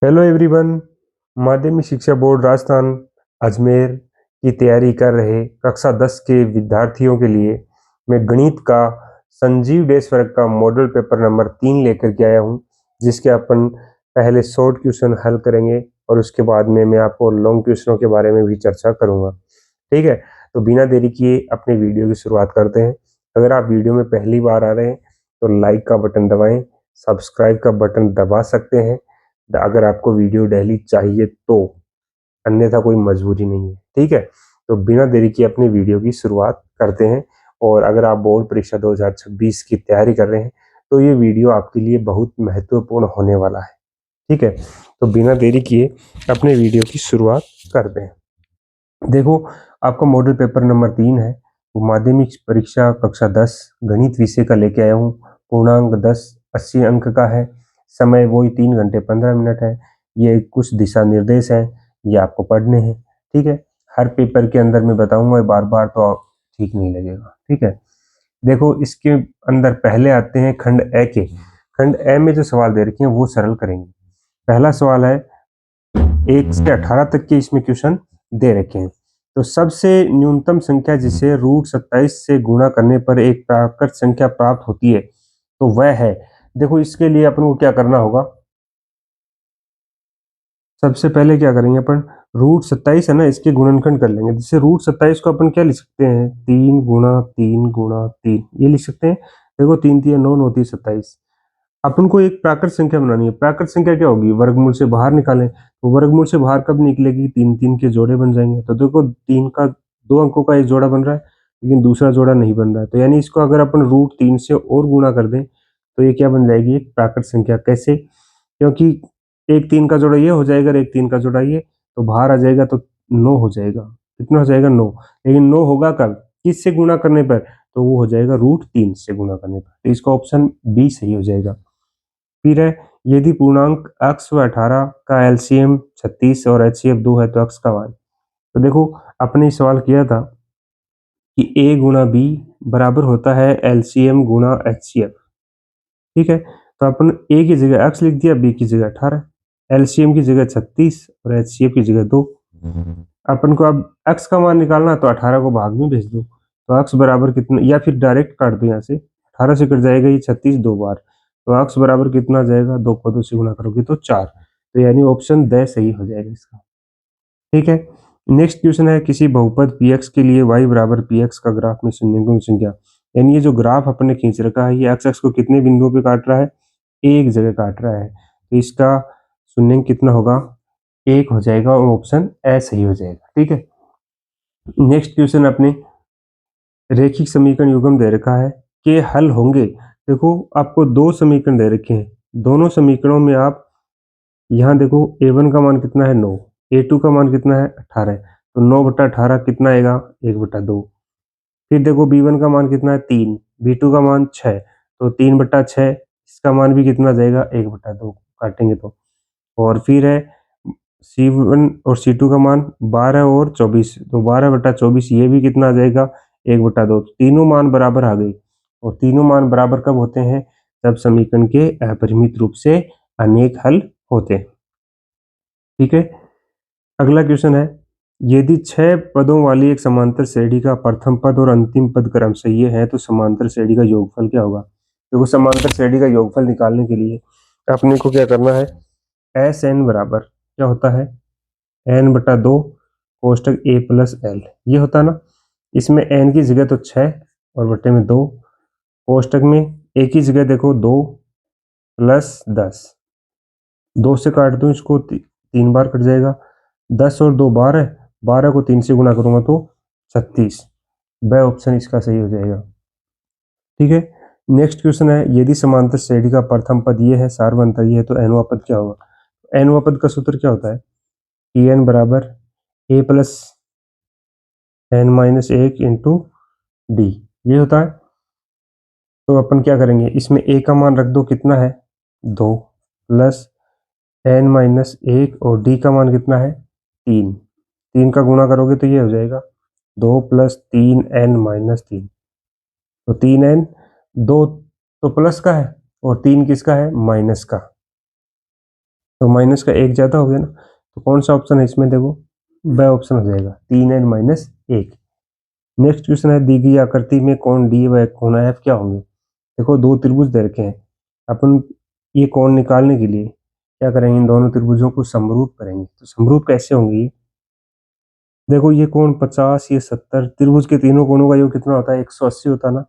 Hello everyone. माध्यमिक शिक्षा board Rajasthan Ajmer की तैयारी कर रहे कक्षा 10 के विद्यार्थियों के लिए मैं गणित का संजीव डेस वर्ग का मॉडल पेपर नंबर 3 लेकर के आया हूँ, जिसके अपन पहले शॉर्ट क्वेश्चन हल करेंगे और उसके बाद में मैं आपको लॉन्ग क्वेश्चनों के बारे में भी चर्चा करूँगा। ठीक है, तो बिना देरी किए अपने वीडियो की शुरुआत करते हैं। अगर आप वीडियो में पहली बार आ रहे हैं तो लाइक का बटन दबाएं, सब्सक्राइब का बटन दबा सकते हैं अगर आपको वीडियो डेली चाहिए तो, अन्यथा कोई मजबूरी नहीं है। ठीक है, तो बिना देरी किए अपनी वीडियो की शुरुआत करते हैं। और अगर आप बोर्ड परीक्षा 2026 की तैयारी कर रहे हैं तो ये वीडियो आपके लिए बहुत महत्वपूर्ण होने वाला है। ठीक है, तो बिना देरी किए अपने वीडियो की शुरुआत करते हैं। देखो, आपका मॉडल पेपर नंबर 3 है, वो माध्यमिक परीक्षा कक्षा 10 गणित विषय का लेके आया हूँ। पूर्णांक 10 80 अंक का है। समय वही 3 घंटे 15 मिनट है। ये कुछ दिशा निर्देश हैं, ये आपको पढ़ने हैं। ठीक है, हर पेपर के अंदर मैं बताऊंगा बार बार, तो ठीक नहीं लगेगा। ठीक है, देखो इसके अंदर पहले आते हैं खंड ए के। खंड ए में जो सवाल दे रखे हैं वो सरल करेंगे। पहला सवाल है 1 से 18 तक के इसमें क्वेश्चन दे रखे हैं। तो सबसे न्यूनतम संख्या जिसे √27 से गुणा करने पर एक प्राकृत संख्या प्राप्त होती है तो वह है। देखो, इसके लिए अपन को क्या करना होगा, सबसे पहले क्या करेंगे अपन, √27 है ना, इसके गुणनखंड कर लेंगे। जैसे √27 को अपन क्या लिख सकते हैं, 3 × 3 × 3 ये लिख सकते हैं। देखो 3 3 9 9 3 27। अपन को एक प्राकृत संख्या बनानी है। प्राकृत संख्या क्या होगी, वर्गमूल से बाहर निकालें। तो वर्गमूल से बाहर कब निकलेगी, 3 3 के जोड़े बन जाएंगे। तो देखो 3 का 2 अंकों का एक जोड़ा बन रहा है, लेकिन दूसरा जोड़ा नहीं बन रहा है। तो यानी इसको अगर अपन √3 से और गुणा कर दें तो ये क्या बन जाएगी, एक प्राकृत संख्या। कैसे, क्योंकि एक 3 का जोड़ा ये हो जाएगा और एक 3 का जोड़ा ये, तो बाहर आ जाएगा तो 9 हो जाएगा। कितना हो जाएगा, 9। लेकिन 9 होगा कब, किससे गुणा करने पर, तो वो हो जाएगा √3 से गुणा करने पर। तो इसका ऑप्शन बी सही हो जाएगा। फिर है, यदि पूर्णांक x व 18 का एलसीएम 36 और एचसीएफ 2 है तो x का मान। तो देखो, आपने सवाल किया था कि a गुणा b बराबर होता है एलसीएम गुणा एचसीएफ। ठीक है, तो अपन a की जगह x लिख दिया, b की जगह 18, एलसीएम की जगह 36 और एचसीएफ की जगह 2। अपन को अब x का मान निकालना, तो 18 को भाग में भेज दो। तो x बराबर कितना, या फिर डायरेक्ट काट दो यहाँ से, 18 से कट जाएगा ये 36 दो बार। तो x बराबर कितना आ जाएगा, 2 को 2 से गुणा करोगे तो 4। तो यानी ऑप्शन द सही हो जाएगा इसका। ठीक है, नेक्स्ट क्वेश्चन है, किसी बहुपद px के लिए y बराबर px का ग्राफ में शून्यों की संख्या। यानी ये जो ग्राफ अपने खींच रखा है, ये x को कितने बिंदुओं पे काट रहा है, एक जगह काट रहा है। तो इसका शून्य कितना होगा, 1 हो जाएगा और ऑप्शन ए सही हो जाएगा। ठीक है, नेक्स्ट क्वेश्चन अपने रैखिक समीकरण युग्म दे रखा है के हल होंगे। देखो, आपको दो समीकरण दे रखे हैं, दोनों समीकरणों में आप यहाँ देखो a1 का मान कितना है, 9, a2 का मान कितना है, 18। तो 9/18 कितना आएगा, 1/2। फिर देखो b1 का मान कितना है, 3, b2 का मान 6, तो 3/6, इसका मान भी कितना जाएगा, 1/2 काटेंगे तो। और फिर है C1 और C2 का मान 12 और 24, तो 12/24 ये भी कितना आ जाएगा, 1/2। तीनों मान बराबर आ गई। और तीनों मान बराबर कब होते हैं, जब समीकरण के अपरिमित रूप से अनेक हल होते हैं। ठीक है, अगला क्वेश्चन है, यदि 6 पदों वाली एक समांतर श्रेणी का प्रथम पद और अंतिम पद क्रमशः ये है तो समांतर श्रेणी का योगफल क्या होगा। देखो, समांतर श्रेणी का योगफल निकालने के लिए अपने को क्या करना है, एस एन बराबर क्या होता है, n/2 कोष्टक a + l, ये होता है ना। इसमें n की जगह तो 6 और बट्टे में 2, कोष्टक में a की जगह देखो 2 + 10, 2 से काट दूं इसको, 3 बार कट जाएगा। 10 और 2 12, 12 को 3 से गुणा करूंगा तो 36। ब ऑप्शन इसका सही हो जाएगा। ठीक है, नेक्स्ट क्वेश्चन है, यदि समांतर श्रेणी का प्रथम पद ये है, सार्वंतर ये है, तो एनवा पद क्या होगा। एनवा पद का सूत्र क्या होता है, Pn बराबर a + n-1 इंटू डी, ये होता है। तो अपन क्या करेंगे, इसमें a का मान रख दो, कितना है, 2 + n-1, और d का मान कितना है, 3। 3 का गुणा करोगे तो ये हो जाएगा 2 + 3n-3। तो 3n, 2 तो प्लस का है और 3 किसका है, माइनस का। तो माइनस का एक ज़्यादा हो गया ना, तो कौन सा ऑप्शन है इसमें, देखो ब ऑप्शन हो जाएगा, 3n माइनस 1। नेक्स्ट क्वेश्चन है, दी गई आकृति में कोण डी व कोण एफ क्या होंगे। देखो दो त्रिभुज दे रखे हैं, अपन ये कोण निकालने के लिए क्या करेंगे, इन दोनों त्रिभुजों को समरूप करेंगे। तो समरूप कैसे होंगे ये, देखो ये कोण 50, ये 70, त्रिभुज के तीनों कोणों का योग कितना होता है, 180 होता है ना।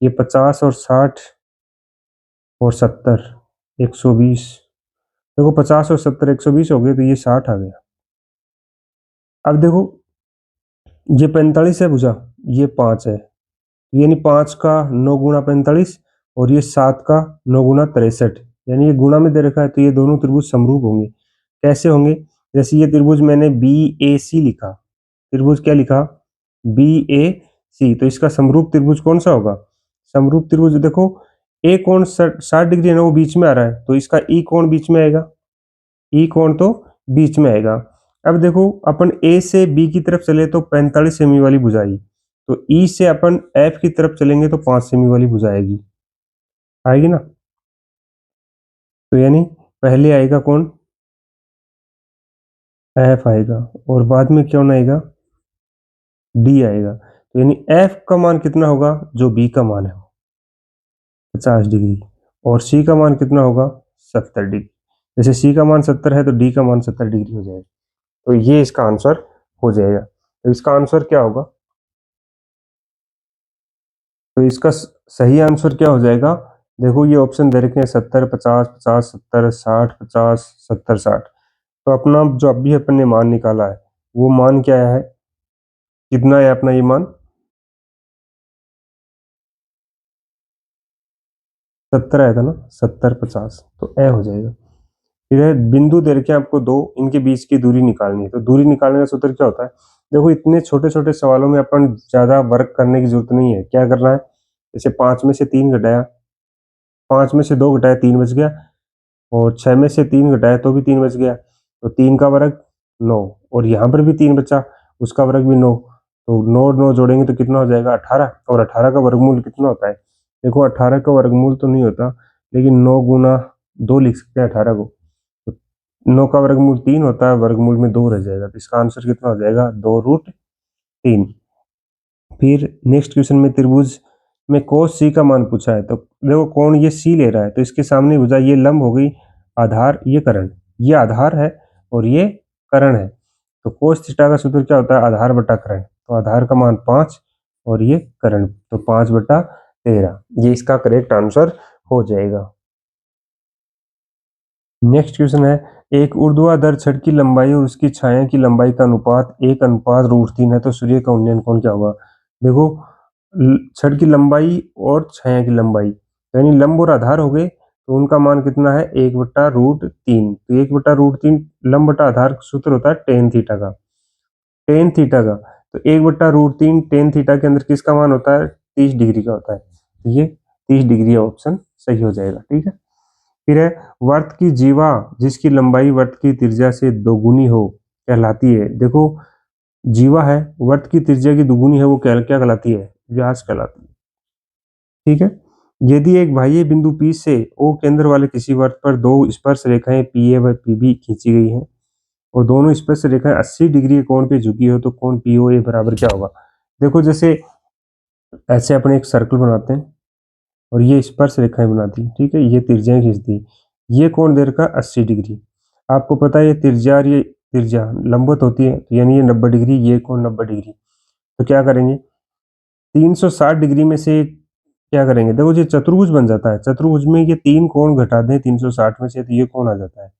ये 50 और 60 और 70, 120। देखो 50 और 70 120 हो गए, तो ये 60 आ गया। अब देखो ये 45 है भुजा, ये 5 है, यानी 5 का 9 गुणा 45 और ये 7 का 9 गुणा 63, यानी ये गुणा में दे रखा है, तो ये दोनों त्रिभुज समरूप होंगे। कैसे होंगे, जैसे ये त्रिभुज मैंने बी ए सी लिखा, त्रिभुज क्या लिखा, बी ए सी, तो इसका समरूप त्रिभुज कौन सा होगा, समरूप त्रिभुज देखो ए कोण 60 डिग्री है ना, वो बीच में आ रहा है, तो इसका ई कोण बीच में आएगा, ई कोण तो बीच में आएगा। अब देखो अपन ए से बी की तरफ चले तो 45 सेमी वाली भुजा आई, तो ई से अपन एफ की तरफ चलेंगे तो 5 सेमी वाली भुजा आएगी, आएगी ना। तो यानी पहले आएगा कौन, एफ आएगा, और बाद में कौन आएगा, डी आएगा। तो यानी एफ का मान कितना होगा, जो बी का मान है 50 डिग्री, और सी का मान कितना होगा 70 डिग्री। जैसे सी का मान 70 है तो डी का मान 70 डिग्री हो जाएगा। तो ये इसका आंसर हो जाएगा। तो इसका आंसर क्या होगा, तो इसका सही आंसर क्या हो जाएगा, देखो ये ऑप्शन दे रखे हैं 70 50 50 70 60 50 70 60। तो अपना जो अभी अपन ने मान निकाला है, वो मान क्या है, कितना है अपना ये मान, 70 आया था ना, 70 50, तो ए हो जाएगा। फिर है बिंदु दे रखे हैं आपको दो, इनके बीच की दूरी निकालनी है। तो दूरी निकालने का सूत्र क्या होता है, देखो इतने छोटे छोटे सवालों में अपन ज्यादा वर्क करने की जरूरत नहीं है। क्या करना है, जैसे 5 में से 3 घटाया, 5 में से 2 घटाया 3 बच गया, और 6 में से 3 घटाया तो भी 3 बच गया, तो 3 का वर्ग 9, और यहाँ पर भी 3 बचा, उसका वर्ग भी 9, तो 9 और 9 जोड़ेंगे तो कितना हो जाएगा 18, और 18 का वर्गमूल कितना होता है, देखो 18 का वर्गमूल तो नहीं होता, लेकिन 9 गुना 2 लिख सकते हैं 18 को, तो 9 का वर्गमूल 3 होता है, वर्गमूल में 2 रह जाएगा, तो इसका आंसर कितना हो जाएगा 2√3। फिर नेक्स्ट क्वेश्चन में त्रिभुज में कोस सी का मान पूछा है, तो देखो कौन ये सी ले रहा है, तो इसके सामने भुजा ये लंब हो गई, आधार ये कर्ण, ये आधार है और ये कर्ण है। तो कोस थीटा का सूत्र क्या होता है, आधार बटा कर्ण, तो आधार का मान 5 और ये कर्ण, तो 5/13, ये इसका करेक्ट आंसर हो जाएगा। नेक्स्ट क्वेश्चन है, एक ऊर्ध्वाधर छड़ की लंबाई और उसकी छाया की लंबाई का अनुपात 1:√3 है, तो सूर्य का उन्नयन कोण क्या होगा। देखो छड़ की लंबाई और छाया की लंबाई, यानी लंब और आधार हो गए, तो उनका मान कितना है 1/√3, तो 1/√3 लंब बटा आधार सूत्र होता है टेन थीटा का, टेन थीटा का, तो 1/√3 टेन थीटा के अंदर किसका मान होता है 30 डिग्री का होता है, तो ये 30 डिग्री ऑप्शन सही हो जाएगा। ठीक है, फिर है वर्त की जीवा जिसकी लंबाई वर्त की त्रिज्या से दोगुनी हो कहलाती है। देखो जीवा है, वर्त की त्रिज्या की दुगुनी है, वो क्या क्या कहलाती है, व्यास कहलाती है। ठीक है, यदि एक बाह्य बिंदु P से O केंद्र वाले किसी वर्त पर दो स्पर्श रेखाएं PA व PB खींची गई हैं और दोनों स्पर्श रेखाएं 80 डिग्री के कोण पे झुकी हो, तो कोण POA बराबर क्या होगा। देखो जैसे ऐसे अपने एक सर्कल बनाते हैं और ये स्पर्श रेखाएं बनाती, ठीक है, ये त्रिज्याएं खींचती, ये कोण दे रखा 80 डिग्री। आपको पता है ये त्रिज्या और ये त्रिज्या लंबवत होती है, तो यानी ये 90 डिग्री, ये कोण 90 डिग्री। तो क्या करेंगे, 360 डिग्री में से क्या करेंगे, देखो ये चतुर्भुज बन जाता है, चतुर्भुज में ये 3 कोण घटा दें 360 में से, तो ये कोण आ जाता है,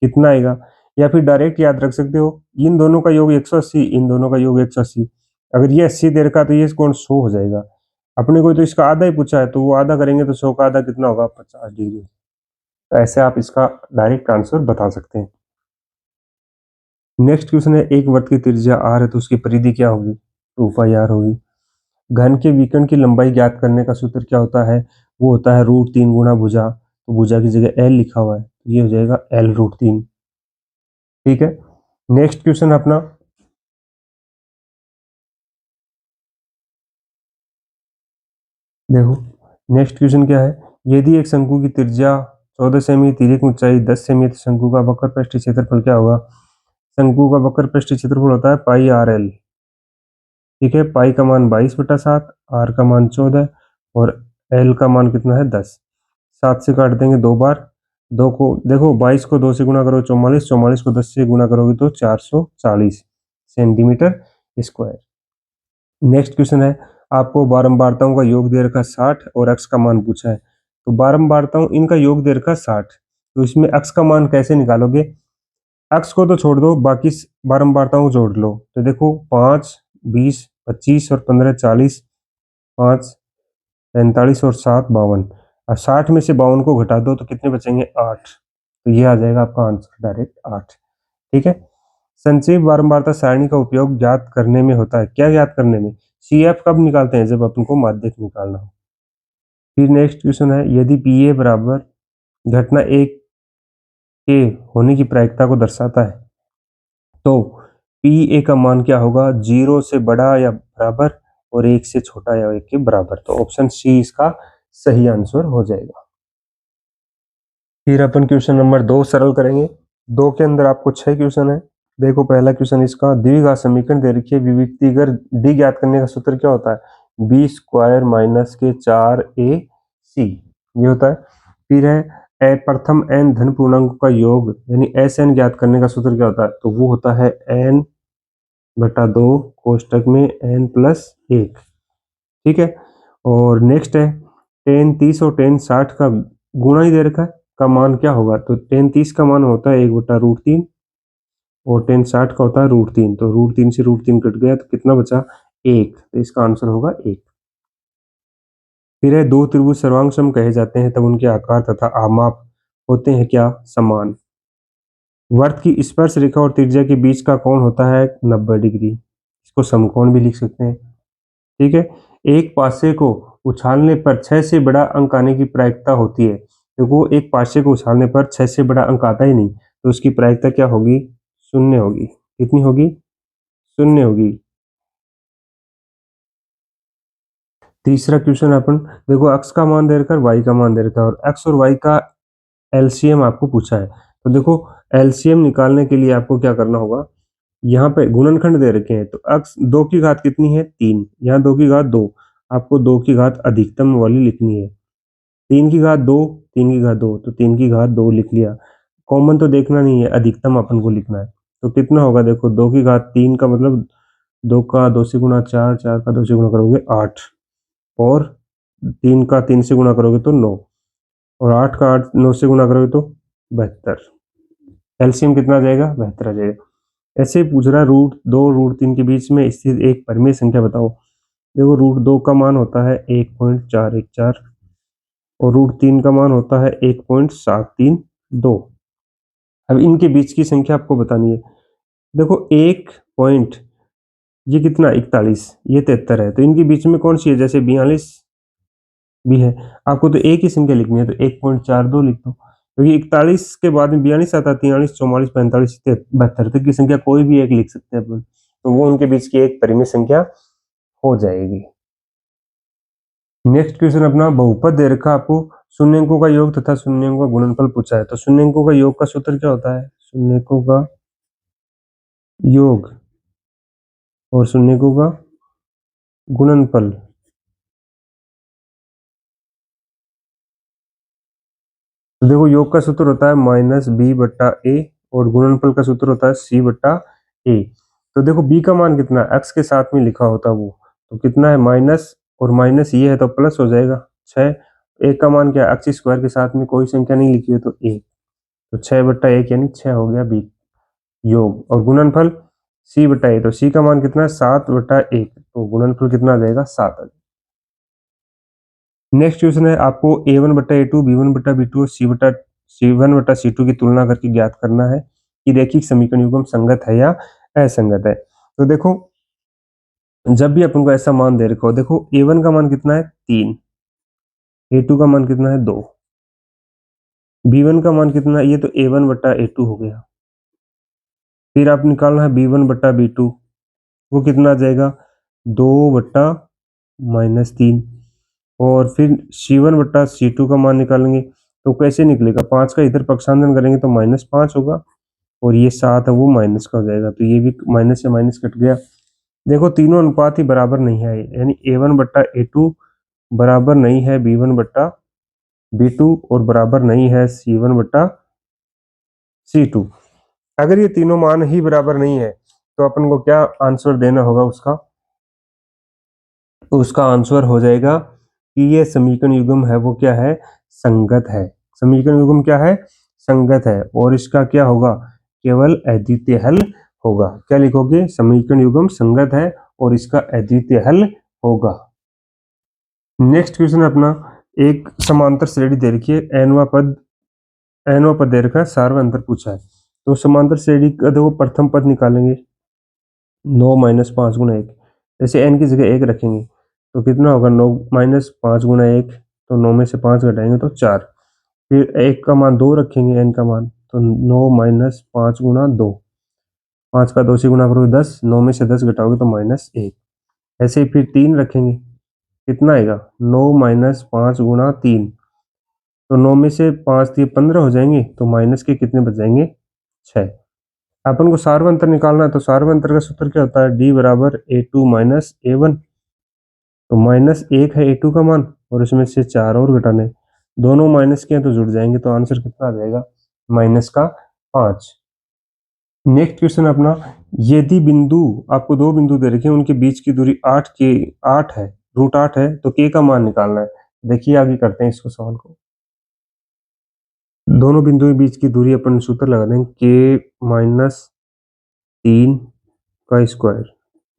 कितना आएगा। या फिर डायरेक्ट याद रख सकते हो, इन दोनों का योग 180, इन दोनों का योग 180, अगर ये 80 दे रखा तो ये कोण 100 हो जाएगा। अपने को तो इसका आधा ही पूछा है, तो वो आधा करेंगे तो 100 का आधा कितना होगा 50 डिग्री। तो ऐसे आप इसका डायरेक्ट आंसर बता सकते हैं। नेक्स्ट क्वेश्चन है, एक वृत्त की त्रिज्या r है तो उसकी परिधि क्या होगी, 2πr होगी। घन के विकर्ण की लंबाई ज्ञात करने का सूत्र क्या होता है, वो होता है √3 गुना भुजा, तो भुजा की जगह l लिखा हुआ है, तो ये हो जाएगा l√3। ठीक है, नेक्स्ट क्वेश्चन अपना, देखो नेक्स्ट क्वेश्चन क्या है, यदि एक शंकु की त्रिज्या 14 सेमी, तिर्यक ऊंचाई 10 सेमी, तो शंकु का वक्र पृष्ठीय क्षेत्रफल क्या होगा? शंकु का वक्र पृष्ठीय क्षेत्रफल होता है पाई आर एल। ठीक है, पाई का मान 22/7, आर का मान 14 और एल का मान कितना है 10। 7 से काट देंगे 2 बार, 2 को देखो 22 को 2 से गुणा करो 44, 44 को 10 से गुणा करोगे तो 440 सेंटीमीटर स्क्वायर। नेक्स्ट क्वेश्चन है, आपको बारंबारताओं का योग दे रखा 60 और x का मान पूछा है। तो बारंबारताओं इनका योग दे रखा 60, तो इसमें x का मान कैसे निकालोगे? x को तो छोड़ दो, बाकी बारंबारताओं को जोड़ लो। तो देखो 5, 20, 25 और 15 40, 5, 45 और 7 52। अब 60 में से 52 को घटा दो तो कितने बचेंगे? 8। तो ये आ जाएगा आपका आंसर डायरेक्ट 8। ठीक है, संक्षेप बारंबारता सारणी का उपयोग ज्ञात करने में होता है। क्या ज्ञात करने में? CF कब निकालते हैं? जब अपन को माध्यक निकालना हो। फिर नेक्स्ट क्वेश्चन है, यदि PA बराबर घटना 1 के होने की प्रायिकता को दर्शाता है तो PA का मान क्या होगा? 0 से बड़ा या बराबर और 1 से छोटा या 1 के बराबर। तो ऑप्शन सी इसका सही आंसर हो जाएगा। फिर अपन क्वेश्चन नंबर 2 सरल करेंगे। 2 के अंदर आपको 6 क्वेश्चन है। देखो पहला क्वेश्चन इसका, द्विघात समीकरण दे रखी है, विविक्ति कर डी ज्ञात करने का सूत्र क्या होता है? बी स्क्वायर माइनस के 4AC ये होता है। फिर है प्रथम n धन पूर्णांकों का योग यानी SN ज्ञात करने का सूत्र क्या होता है? तो वो होता है n/2 कोष्टक में n+1। ठीक है, और नेक्स्ट है tan 30 और tan 60 का गुणा ही दे रखा है, का मान क्या होगा? तो tan 30 का मान होता है 1/√3 और tan 60 का होता है √3। तो √3 से √3 कट गया तो कितना बचा? 1। तो इसका आंसर होगा 1। फिर है दो त्रिभुज सर्वांग कहे जाते हैं तब उनके आकार तथा आमाप होते हैं क्या? समान। वर्त की स्पर्श रेखा और त्रिज्या के बीच का कोण होता है 90 डिग्री। इसको समकोण भी लिख सकते हैं। ठीक है, एक पासे को उछालने पर 6 से बड़ा अंक आने की प्रायिकता होती है। देखो एक पासे को उछालने पर 6 से बड़ा अंक आता ही नहीं, तो उसकी प्रायिकता क्या होगी? 0 होगी। कितनी होगी? 0 होगी। तीसरा क्वेश्चन अपन देखो, x का मान दे रखा है, y का मान दे रखा है और x और y का एलसीएम आपको पूछा है। तो देखो एलसीएम निकालने के लिए आपको क्या करना होगा? यहाँ पे गुणनखंड दे रखे हैं, तो x 2 की घात कितनी है? 3। यहाँ 2 की घात 2, आपको 2 की घात अधिकतम वाली लिखनी है। 3 की घात 2, 3 की घात 2, तो 3 की घात 2 लिख लिया। कॉमन तो देखना नहीं है, अधिकतम अपन को लिखना है। तो कितना होगा? देखो 2 की घात 3 का मतलब 2 का 2 से गुणा 4, 4 का 2 से गुणा करोगे 8 और 3 का 3 से गुणा करोगे तो 9 और 8 का 8 9 से गुणा करोगे तो 72। एलसीएम कितना आ जाएगा? 72 आ जाएगा। ऐसे ही पूछ रहा है √2 √3 के बीच में स्थित एक परिमेय संख्या बताओ। देखो √2 का मान होता है 1.414 और √3 का मान होता है 1.732। अब इनके बीच की संख्या आपको बतानी है। देखो एक पॉइंट, ये कितना 41, ये 73 है, तो इनके बीच में कौन सी है? जैसे 42 भी है, आपको तो एक ही संख्या लिखनी है, तो 1.42 लिख दो, क्योंकि 41 के बाद में 42 आता है, 43, 44, 45, 72 तक की संख्या कोई भी एक लिख सकते हैं अपन, तो वो उनके बीच की एक परिमेय संख्या हो जाएगी। नेक्स्ट क्वेश्चन अपना, बहुपद दे रखा आपको, शून्यंकों का योग तथा शून्यंकों का गुणनफल पूछा है। तो शून्यंकों का योग का सूत्र क्या होता है? शून्यंकों का योग और शून्यंकों का गुणनफल। तो देखो योग का सूत्र होता है -b/a और गुणनफल का सूत्र होता है c/a। तो देखो b का मान कितना है? x के साथ में लिखा होता है वो, तो कितना है? माइनस और माइनस ये है तो प्लस हो जाएगा 6। एक का मान क्या है? x स्क्वायर के साथ में कोई संख्या नहीं लिखी है तो 1, तो 6/1 यानी 6 हो गया b योग। और गुणनफल c/a, तो c का मान कितना है? 7/1, तो गुणनफल कितना आ जाएगा? 7। नेक्स्ट क्वेश्चन है, आपको a1/a2 b1/b2 और c1/c2 की तुलना करके ज्ञात करना है कि रैखिक समीकरण युग्म संगत है या असंगत है। तो देखो जब भी अपन को ऐसा मान दे रखा हो, देखो a1 का मान कितना है? 3, a2 का मान कितना है? 2, b1 का मान कितना है? ये तो a1/a2 हो गया। फिर आप निकालना है b1/b2, वो कितना आ जाएगा? 2/-3। और फिर c1/c2 का मान निकालेंगे तो कैसे निकलेगा, 5 का इधर पक्षांतरण करेंगे तो -5 होगा, और ये 7 है वो माइनस का हो जाएगा, तो ये भी माइनस से माइनस कट गया। देखो तीनों अनुपात ही बराबर नहीं है, यानी A1/A2 बराबर नहीं है B1/B2 और बराबर नहीं है C1/C2। अगर ये तीनों मान ही बराबर नहीं है तो अपन को क्या आंसर देना होगा उसका, तो उसका आंसर हो जाएगा कि ये समीकरण युग्म है वो क्या है, संगत है। समीकरण युग्म क्या है, संगत है, और इसका क्या होगा, केवल अद्वितीय हल होगा। क्या लिखोगे, समीकरण युग्म संगत है और इसका अद्वितीय हल होगा। नेक्स्ट क्वेश्चन अपना, एक समांतर श्रेणी दे रखी है, nवां पद दे रखा है, सारवा अंतर पूछा है। तो समांतर श्रेणी का देखो प्रथम पद निकालेंगे, 9 - 5 × 1, जैसे n की जगह 1 रखेंगे तो कितना होगा, 9 - 5 × 1, तो 9 में से 5 घटाएंगे तो 4। फिर 1 का मान 2 रखेंगे, n का मान, तो 9 - 5 × 2, 5 का 2 से गुणा करोगे 10, 9 में से 10 घटाओगे तो -1। ऐसे ही फिर 3 रखेंगे, कितना आएगा, 9 - 5 × 3, तो 9 में से 5 दिए 15 हो जाएंगे, तो माइनस के कितने बच जाएंगे, 6। अपन को सारवा अंतर निकालना है, तो सारवा अंतर का सूत्र क्या होता है, D = A2 - A1, तो -1 है A2 का मान और उसमें से 4 और घटाने, दोनों माइनस के हैं तो जुड़ जाएंगे, तो आंसर कितना आ जाएगा, -5। नेक्स्ट क्वेश्चन अपना, यदि बिंदु, आपको दो बिंदु दे रखे हैं, उनके बीच की दूरी 8 है, √8 है, तो k का मान निकालना है। देखिए आगे करते हैं इसको सवाल को। दोनों बिंदुओं के बीच की दूरी अपन सूत्र लगा देंगे, k-3 का स्क्वायर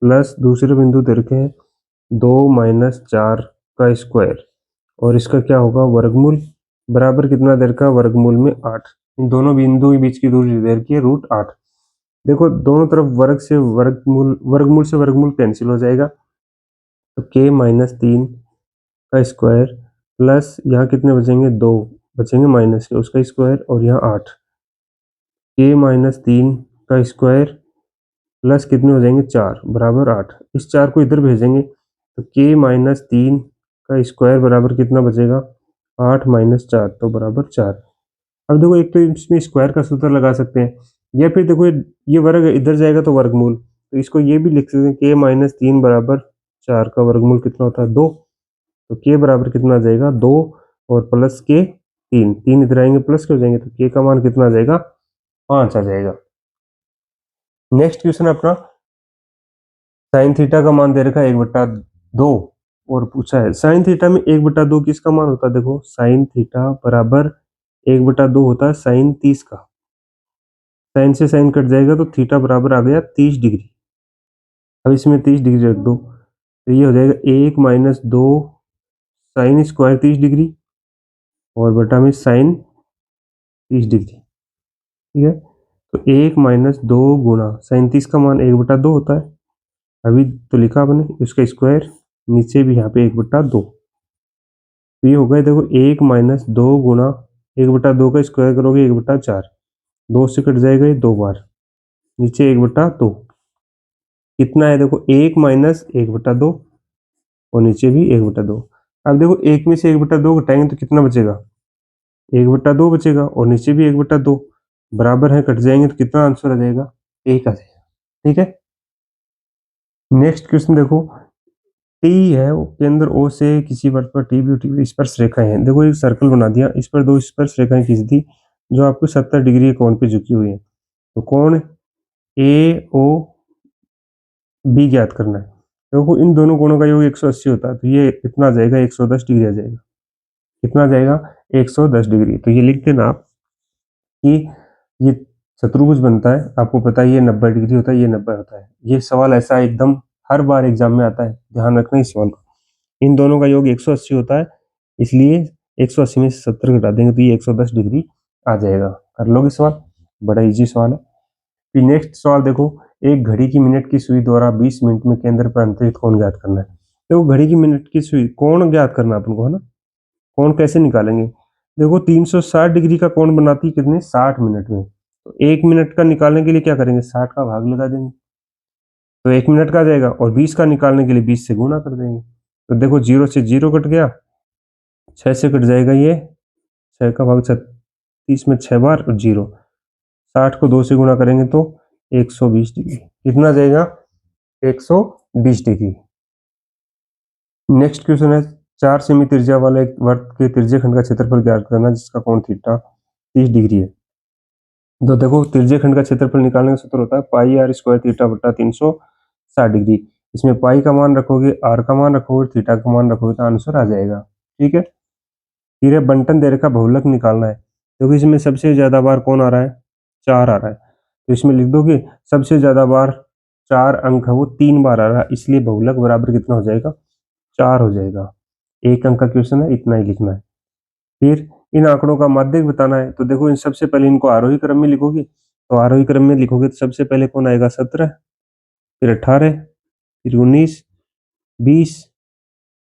प्लस दूसरे बिंदु दे रखे हैं 2 - 4 का स्क्वायर, और इसका क्या होगा, वर्गमूल, बराबर कितना दे रखा है, वर्गमूल में 8। इन दोनों बिंदुओं के बीच की दूरी दे रखी है √8। देखो दोनों तरफ वर्गमूल से वर्गमूल कैंसिल हो जाएगा, तो k-3 का स्क्वायर प्लस यहाँ कितने बचेंगे, 2 बचेंगे माइनस के, उसका स्क्वायर, और यहाँ 8, k-3 का स्क्वायर प्लस कितने हो जाएंगे, 4 बराबर 8। इस 4 को इधर भेजेंगे तो k-3 का स्क्वायर बराबर कितना बचेगा, 8 - 4, तो बराबर 4। अब देखो एक तो इसमें स्क्वायर का सूत्र लगा सकते हैं, या फिर देखो ये वर्ग इधर जाएगा तो वर्गमूल, तो इसको ये भी लिख सकते हैं, k-3 बराबर 4 का वर्गमूल कितना होता है, 2, तो k बराबर कितना आ जाएगा, 2 और प्लस के 3, 3 इधर आएंगे प्लस के हो जाएंगे, तो k का मान कितना आ जाएगा, 5 आ जाएगा। नेक्स्ट क्वेश्चन अपना, साइन थीटा का मान दे रखा है 1/2, और पूछा है साइन थीटा में 1/2 किसका मान होता है, देखो साइन थीटा बराबर 1/2 होता है साइन 30 का, साइन से साइन कट जाएगा तो थीटा बराबर आ गया 30 डिग्री। अब इसमें 30 डिग्री रख दो, तो ये हो जाएगा 1 - 2 साइन स्क्वायर 30 डिग्री और बटा में साइन 30 डिग्री, ठीक है। तो 1 - 2 गुना साइन 30 का मान 1/2 होता है, अभी तो लिखा आपने, उसका स्क्वायर, नीचे भी यहाँ पे 1/2, तो ये हो गया देखो 1 - 2 गुना 1/2 का स्क्वायर करोगे 1/4, 2 से कट जाएगा ये 2 बार, नीचे 1/2, कितना है देखो 1 - 1/2 और नीचे भी 1/2। अब देखो 1 में से 1/2 घटाएंगे तो कितना बचेगा, 1/2 बचेगा, और नीचे भी 1/2, बराबर है, कट जाएंगे तो कितना आंसर आ जाएगा, 1 आ जाएगा, ठीक है। नेक्स्ट क्वेश्चन देखो, टी है वो केंद्र O से किसी वृत्त पर टी भी स्पर्श रेखाएं हैं, देखो एक सर्कल बना दिया, इस पर दो स्पर्श रेखाएं खींच दी जो आपको 70 डिग्री के कोण पे झुकी हुई है, तो कोण AOB ज्ञात करना है। देखो इन दोनों कोणों का योग 180 होता है, तो ये कितना आ जाएगा, 110 डिग्री आ जाएगा, कितना आ जाएगा, 110 डिग्री। तो ये लिख देना आप कि ये चतुर्भुज बनता है, आपको पता है ये 90 डिग्री होता है, ये 90 होता है। ये सवाल ऐसा एकदम हर बार एग्जाम में आता है, ध्यान रखना इस सवाल को। इन दोनों का योग 180 होता है, इसलिए 180 में से 70 घटा देंगे तो ये 110 डिग्री आ जाएगा। कर लोगे सवाल, बड़ा इजी सवाल है। फिर नेक्स्ट सवाल देखो, एक घड़ी की मिनट की सुई द्वारा 20 मिनट में केंद्र पर अंतरित कोण ज्ञात करना है। देखो घड़ी की मिनट की सुई कोण ज्ञात करना है अपन को, है ना। कोण कैसे निकालेंगे, देखो 360 डिग्री का कोण बनाती है कितने, 60 मिनट में, तो 1 मिनट का निकालने के लिए क्या करेंगे, 60 का भाग लगा देंगे, तो 1 मिनट का आ जाएगा, और 20 का निकालने के लिए 20 से गुणा कर देंगे, तो देखो 0 से 0 कट गया, 6 से कट जाएगा ये 6 का भाग 36 में 6 बार और 0। 60 को 2 से गुणा करेंगे तो 120 डिग्री। कितना जाएगा? 120 डिग्री। नेक्स्ट क्वेश्चन है 4 सेमी त्रिज्या वाले एक वृत्त के त्रिज्य खंड का क्षेत्रफल ज्ञात करना जिसका कोण थीटा 30 डिग्री है। तो देखो त्रिज्य खंड का क्षेत्रफल निकालने का सूत्र होता है पाई आर स्क्वायर थीटा बटा 360 डिग्री। इसमें पाई का मान रखोगे, आर का मान रखोगे, थीटा का मान रखोगे तो आंसर आ जाएगा। ठीक है। फिर है बंटन दे रखा बहुलक निकालना है, क्योंकि इसमें सबसे ज्यादा बार कौन आ रहा है? 4 आ रहा है। तो इसमें लिख दोगे सबसे ज्यादा बार 4 अंक है वो 3 बार आ रहा है, इसलिए बहुलक बराबर कितना हो जाएगा? 4 हो जाएगा। 1 अंक का क्वेश्चन है, इतना ही लिखना है। फिर इन आंकड़ों का माध्यक बताना है, तो देखो इन सबसे पहले इनको आरोही क्रम में लिखोगे, तो आरोही क्रम में लिखोगे तो सबसे पहले कौन आएगा? 17, फिर 18, फिर 19, 20,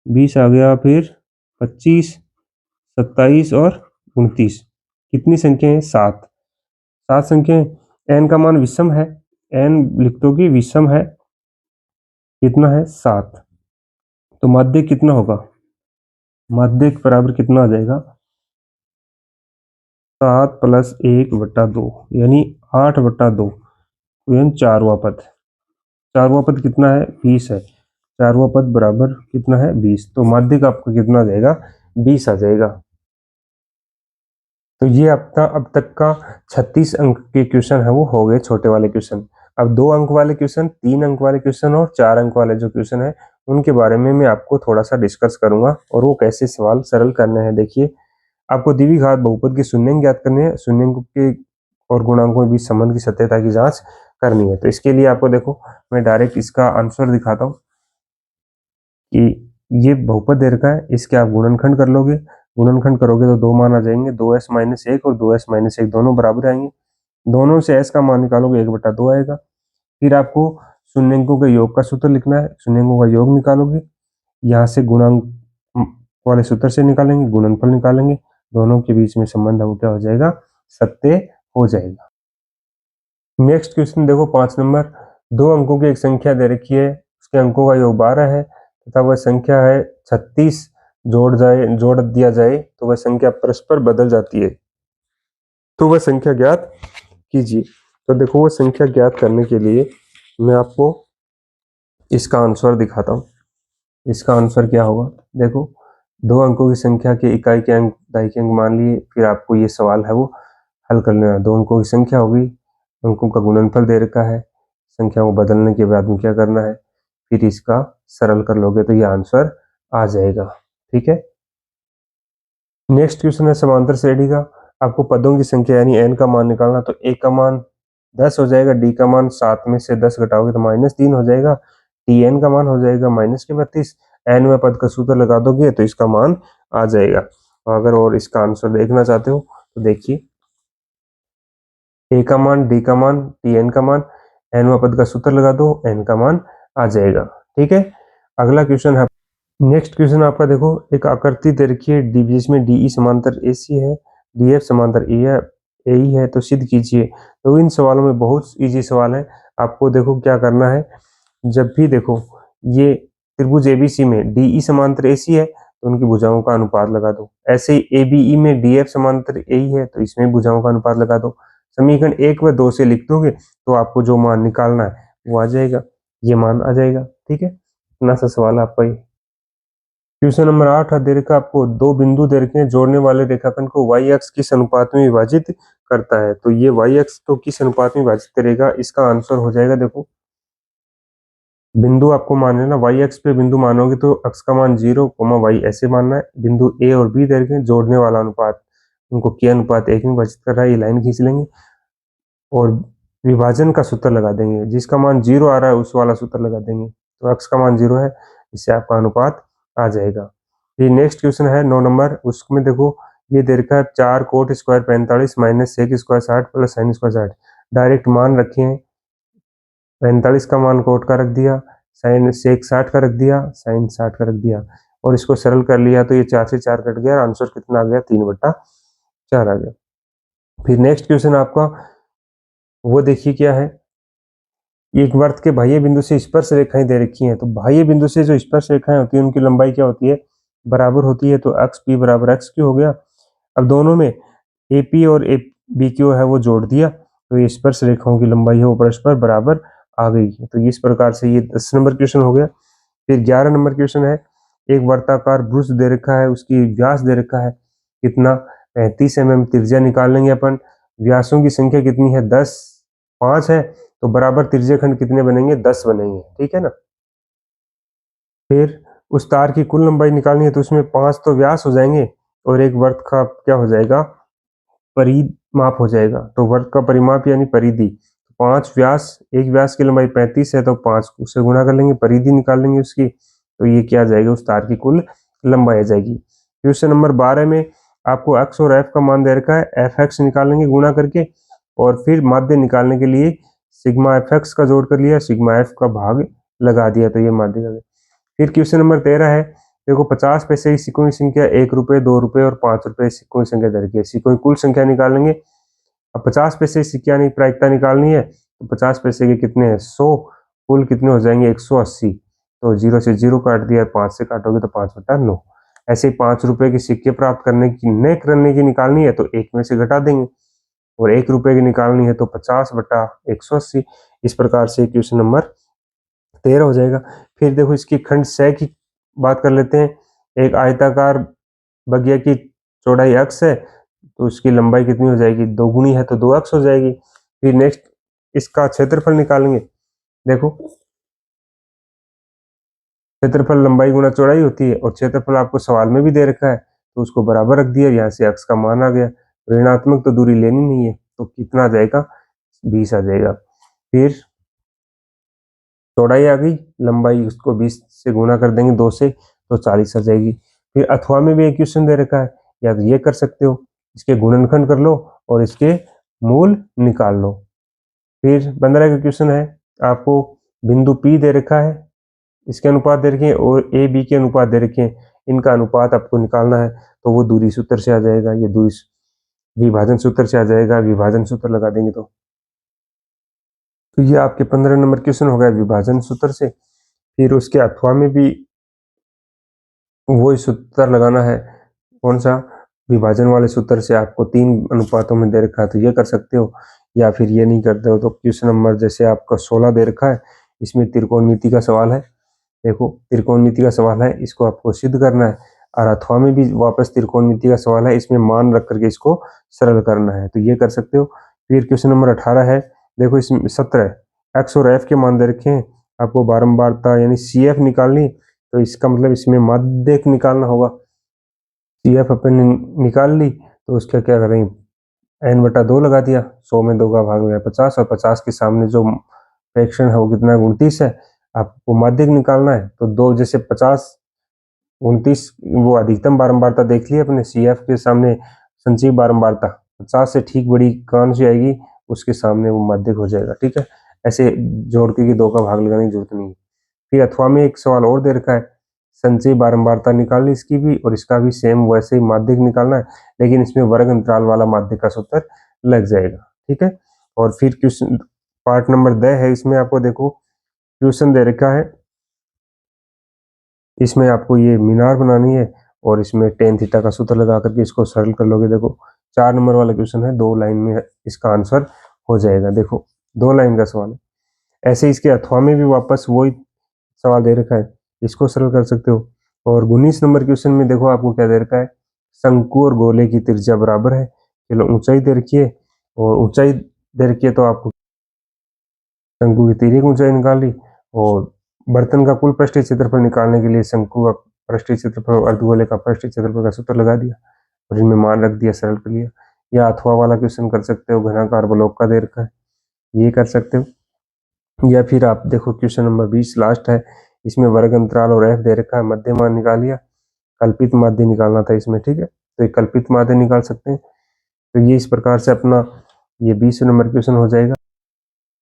20 आ गया, फिर 25, 27 और 29। कितनी संख्या है? 7। 7 संख्या है। n का मान विषम है, n लिख दोगे विषम है, कितना है? 7। तो माध्यक कितना होगा? माध्यक बराबर कितना आ जाएगा? 7 प्लस 1/2 यानी 8/2 यानी 4वां पद। 4वां पद कितना है? 20 है। 4वां पद बराबर कितना है? 20। तो माध्यक आपका कितना आ जाएगा? 20 आ जाएगा। तो ये आपका अब तक का 36 अंक के क्वेश्चन है वो हो गए, छोटे वाले क्वेश्चन। अब 2 अंक वाले क्वेश्चन, 3 अंक वाले क्वेश्चन और 4 अंक वाले जो क्वेश्चन है उनके बारे में मैं आपको थोड़ा सा डिस्कस करूंगा और वो कैसे सवाल सरल करने हैं। देखिए, आपको द्विघात बहुपद के शून्यंक ज्ञात करने हैं, शून्यंक के और गुणांकों के बीच संबंध की सत्यता की जांच करनी है। तो इसके लिए आपको देखो मैं डायरेक्ट इसका आंसर दिखाता हूँ कि ये बहुपद दे रखा है, इसके आप गुणनखंड कर लोगे, गुणनखंड करोगे तो 2 मान आ जाएंगे, 2s-1 और 2s-1 दोनों बराबर आएंगे। दोनों से s का मान निकालोगे 1/2 आएगा। फिर आपको शून्यंकों के योग का सूत्र लिखना है, शून्यंकों का योग निकालोगे, यहाँ से गुणांक वाले सूत्र से निकालेंगे, गुणनफल निकालेंगे, दोनों के बीच में संबंध है वो क्या हो जाएगा? सत्य हो जाएगा। नेक्स्ट क्वेश्चन देखो 5 नंबर। 2 अंकों की एक संख्या दे रखी है, उसके अंकों का योग 12 है तथा वह संख्या है 36, जोड़ दिया जाए तो वह संख्या परस्पर बदल जाती है, तो वह संख्या ज्ञात कीजिए। तो देखो वो संख्या ज्ञात करने के लिए मैं आपको इसका आंसर दिखाता हूँ। इसका आंसर क्या होगा? देखो 2 अंकों की संख्या के इकाई के अंक, दहाई के अंक मान लिए, फिर आपको ये सवाल है वो हल कर लेना। 2 अंकों की संख्या होगी, अंकों का गुणनफल दे रखा है, संख्या को बदलने के बाद में क्या करना है, फिर इसका सरल कर लोगे तो ये आंसर आ जाएगा। ठीक है। नेक्स्ट क्वेश्चन है समांतर श्रेणी का। आपको पदों की संख्या यानी n का मान निकालना, तो a का मान 10 हो जाएगा, d का मान 7 में से 10 घटाओगे तो -3 हो जाएगा, tn का मान हो जाएगा -32, n में पद का सूत्र लगा दोगे तो इसका मान आ जाएगा। अगर और इसका आंसर देखना चाहते हो तो देखिए, a का मान, d का मान, tn का मान, n में पद का सूत्र लगा दो, n का मान आ जाएगा। ठीक है। अगला क्वेश्चन है, नेक्स्ट क्वेश्चन आपका देखो, एक आकृति दे रखी है डी, जिसमें DE समांतर AC है, DF समांतर AE है, तो सिद्ध कीजिए। तो इन सवालों में बहुत इजी सवाल है। आपको देखो क्या करना है, जब भी देखो ये त्रिभुज ABC में DE समांतर AC है तो उनकी भुजाओं का अनुपात लगा दो। ऐसे ही ABE में DF समांतर AE है तो इसमें भुजाओं का अनुपात लगा दो। समीकरण 1 व 2 से लिख दोगे तो आपको जो मान निकालना है वो आ जाएगा, ये मान आ जाएगा। ठीक है। इतना सा सवाल आपका ये। क्वेश्चन नंबर 8 दे रखा आपको, 2 बिंदु दे रखे हैं, जोड़ने वाले रेखाखंड को y अक्ष किस अनुपात में विभाजित करता है। तो ये y अक्ष को किस अनुपात में विभाजित करेगा, इसका आंसर हो जाएगा, देखो बिंदु आपको मान लेना, y अक्ष पे बिंदु मानोगे तो अक्ष का मान 0, y ऐसे मानना है। बिंदु a और b दे रखे हैं, जोड़ने वाला अनुपात उनको k अनुपात 1 में विभाजित कर रहा है, ये लाइन खींच लेंगे और विभाजन का सूत्र लगा देंगे, जिसका मान 0 आ रहा है उस वाला सूत्र लगा देंगे, तो अक्ष का मान 0 है, इससे आपका अनुपात आ जाएगा। ये नेक्स्ट क्वेश्चन है 9 नंबर। उसमें देखो ये दे रखा है 4 cot square 45 minus sec square 60 plus sine square 60। Direct मान रखे हैं, 45 का मान कोट का रख दिया, साइन सेक 60 का रख दिया, साइन 60 का रख दिया और इसको सरल कर लिया तो ये 4 से 4 कट गया, आंसर कितना आ गया? 3/4 आ गया। फिर नेक्स्ट क्वेश्चन आपका वो देखिए क्या है, एक वृत्त के बाह्य बिंदु से स्पर्श रेखाएं दे रखी हैं, तो बाह्य बिंदु से जो स्पर्श रेखाएं होती है उनकी लंबाई क्या होती है? बराबर होती है। तो x p बराबर x q हो गया। अब दोनों में AP और BQ है वो जोड़ दिया, तो ये स्पर्श रेखाओं की लंबाई है वो परस्पर बराबर आ गई। तो इस प्रकार से ये 10 नंबर क्वेश्चन हो गया। फिर 11 नंबर क्वेश्चन है, एक वर्ताकार ब्रुश दे रखा है, उसकी व्यास दे रखा है कितना 35 mm, त्रिज्या निकाल लेंगे अपन। व्यासों की संख्या कितनी है 10, 5 है, तो बराबर त्रिज्या खंड कितने बनेंगे 10 बनेंगे, ठीक है ना। फिर उस तार की कुल लंबाई निकालनी है, तो उसमें 5 तो व्यास हो जाएंगे और एक वर्त का क्या हो जाएगा परिमाप हो जाएगा। तो वर्त का परिमाप यानी परिधि, 5 व्यास, एक व्यास की लंबाई 35 है तो 5 उससे गुणा कर लेंगे, परिधि निकाल लेंगे उसकी, तो ये क्या आ जाएगा उस तार की कुल लंबाई आ जाएगी। क्वेश्चन नंबर 12 में आपको x और f का मान दे रखा है, fx निकालेंगे गुणा करके, और फिर माध्य निकालने के लिए सिग्मा fx का जोड़ कर लिया, सिग्मा f का भाग लगा दिया, तो ये माध्य का। फिर क्वेश्चन नंबर 13 है, देखो 50 पैसे की सिक्कों की संख्या 1 रुपये, 2 रुपये और 5 रुपये सिक्कों की संख्या दे रखी है। सिक्कों की कुल संख्या निकालेंगे। अब 50 पैसे की सिक्का की प्रायिकता निकालनी है, तो 50 पैसे के कितने हैं 100, कुल कितने हो जाएंगे 180, तो 0 से 0 काट दिया, 5 से काटोगे तो 5/9। ऐसे 5 रुपए के सिक्के प्राप्त करने की निकालनी है, तो एक में से घटा देंगे, और 1 रुपए की निकालनी है तो 50/180। इस प्रकार से क्वेश्चन नंबर 13 हो जाएगा। फिर देखो इसकी खंड 6 की बात कर लेते हैं। एक आयताकार बगिया की चौड़ाई x है, तो उसकी लंबाई कितनी हो जाएगी, 2 गुनी है तो 2x हो जाएगी। फिर नेक्स्ट इसका क्षेत्रफल निकालेंगे। देखो क्षेत्रफल लंबाई गुना चौड़ाई होती है, और क्षेत्रफल आपको सवाल में भी दे रखा है, तो उसको बराबर रख दिया, यहाँ से x का मान आ गया। ऋणात्मक तो दूरी लेनी नहीं है, तो कितना आ जाएगा 20 आ जाएगा। फिर चौड़ाई आ गई, लंबाई उसको 20 से गुना कर देंगे 2 से, तो 40 आ जाएगी। फिर अथवा में भी एक क्वेश्चन दे रखा है, या तो ये कर सकते हो, इसके गुणनखंड कर लो और इसके मूल निकाल लो। फिर 15 का क्वेश्चन है, आपको बिंदु P दे रखा है, इसके अनुपात दे रखे हैं, और AB के अनुपात दे रखे हैं, इनका अनुपात आपको निकालना है, तो वो दूरी सूत्र से आ जाएगा, ये दूरी विभाजन सूत्र से आ जाएगा, विभाजन सूत्र लगा देंगे तो ये आपके 15 नंबर क्वेश्चन हो गया विभाजन सूत्र से। फिर उसके अथवा में भी वही सूत्र लगाना है, कौन सा, विभाजन वाले सूत्र से। आपको 3 अनुपातों में दे रखा है, तो ये कर सकते हो, या फिर ये नहीं करते हो तो क्वेश्चन नंबर जैसे आपका 16 दे रखा है, इसमें त्रिकोणमिति का सवाल है। देखो त्रिकोणमिति का सवाल है, इसको आपको सिद्ध करना है, और अथवा में भी वापस त्रिकोणमिति का सवाल है, इसमें मान रख करके इसको सरल करना है, तो ये कर सकते हो। फिर क्वेश्चन नंबर 18 है, देखो इसमें 17 x और f के मान दे रखे हैं, आपको बारंबारता यानी CF निकालनी, तो इसका मतलब इसमें माध्यक निकालना होगा। CF अपन ने निकाल ली, तो उसका क्या करेंगे n/2 लगा दिया, 100 में 2 का भाग लगा 50, और 50 के सामने जो फ्रैक्शन है वो कितना 29 है, आपको माध्यक निकालना है, तो 2 जैसे 50, 29 वो अधिकतम बारंबारता देख ली अपने, CF के सामने संचयी बारंबारता 50 से ठीक बड़ी कौन सी आएगी, उसके सामने वो माध्यक हो जाएगा, ठीक है। ऐसे जोड़ के 2 का भाग लगाने की जरूरत नहीं है। फिर अथवा में एक सवाल और दे रखा है, संचयी बारंबारता निकालनी इसकी भी, और इसका भी सेम वैसे ही माध्यक निकालना है, लेकिन इसमें वर्ग अंतराल वाला माध्यक का सूत्र लग जाएगा, ठीक है। और फिर क्वेश्चन पार्ट नंबर 2 है, इसमें आपको देखो क्वेश्चन दे रखा है, इसमें आपको ये मीनार बनानी है, और इसमें tan थीटा का सूत्र लगा करके इसको सरल कर लोगे। देखो 4 नंबर वाला क्वेश्चन है, 2 लाइन में इसका आंसर हो जाएगा। देखो 2 लाइन का सवाल है। ऐसे इसके अथवा में भी वापस वही सवाल दे रखा है, इसको सरल कर सकते हो। और 19 नंबर क्वेश्चन में देखो आपको क्या दे रखा है, शंकु और गोले की त्रिज्या बराबर है, चलो ऊंचाई दे रखी है, और ऊंचाई दे रखी है तो आपको शंकु की तिर्यक ऊंचाई निकाल ली, और बर्तन का कुल पृष्ठीय क्षेत्रफल निकालने के लिए शंकु का पृष्ठीय क्षेत्रफल और अर्धगोले का पृष्ठीय क्षेत्रफल का सूत्र लगा दिया, और इनमें मान रख दिया, सरल कर लिया। या अथवा वाला क्वेश्चन कर सकते हो, घनाकार ब्लॉक का दे रखा है, ये कर सकते हो। या फिर आप देखो क्वेश्चन नंबर 20 लास्ट है, इसमें वर्ग अंतराल और f दे रखा है, मध्य मान निकाल लिया, कल्पित माध्य निकालना था इसमें, ठीक है, तो ये कल्पित माध्य निकाल सकते हैं। तो ये इस प्रकार से अपना ये 20 नंबर क्वेश्चन हो जाएगा।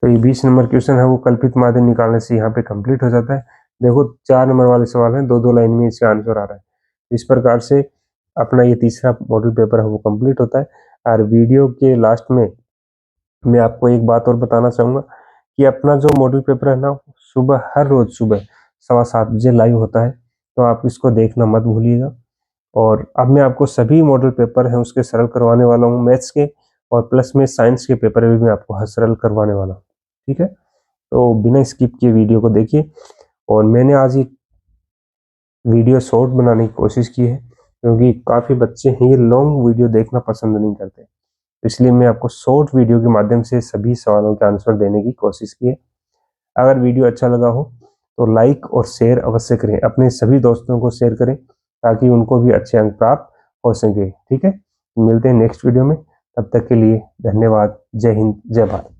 तो ये 20 नंबर क्वेश्चन है वो कल्पित माध्य निकालने से यहाँ पे कंप्लीट हो जाता है। देखो 4 नंबर वाले सवाल हैं, 2-2 लाइन में इसका आंसर आ रहा है। इस प्रकार से अपना ये तीसरा मॉडल पेपर है वो कंप्लीट होता है। और वीडियो के लास्ट में मैं आपको एक बात और बताना चाहूँगा कि अपना जो मॉडल पेपर है ना, सुबह हर रोज सुबह 7:15 बजे लाइव होता है, तो आप इसको देखना मत भूलिएगा। और अब मैं आपको सभी मॉडल पेपर हैं उसके सरल करवाने वाला हूँ मैथ्स के, और प्लस में साइंस के पेपर भी मैं आपको सरल करवाने वाला हूँ। ठीक है, तो बिना स्किप किए वीडियो को देखिए। और मैंने आज एक वीडियो शॉर्ट बनाने की कोशिश की है, क्योंकि काफ़ी बच्चे हैं ये लॉन्ग वीडियो देखना पसंद नहीं करते, इसलिए मैं आपको शॉर्ट वीडियो के माध्यम से सभी सवालों के आंसर देने की कोशिश की है। अगर वीडियो अच्छा लगा हो तो लाइक और शेयर अवश्य करें, अपने सभी दोस्तों को शेयर करें ताकि उनको भी अच्छे अंक प्राप्त हो सके। ठीक है, मिलते हैं नेक्स्ट वीडियो में, तब तक के लिए धन्यवाद। जय हिंद, जय भारत।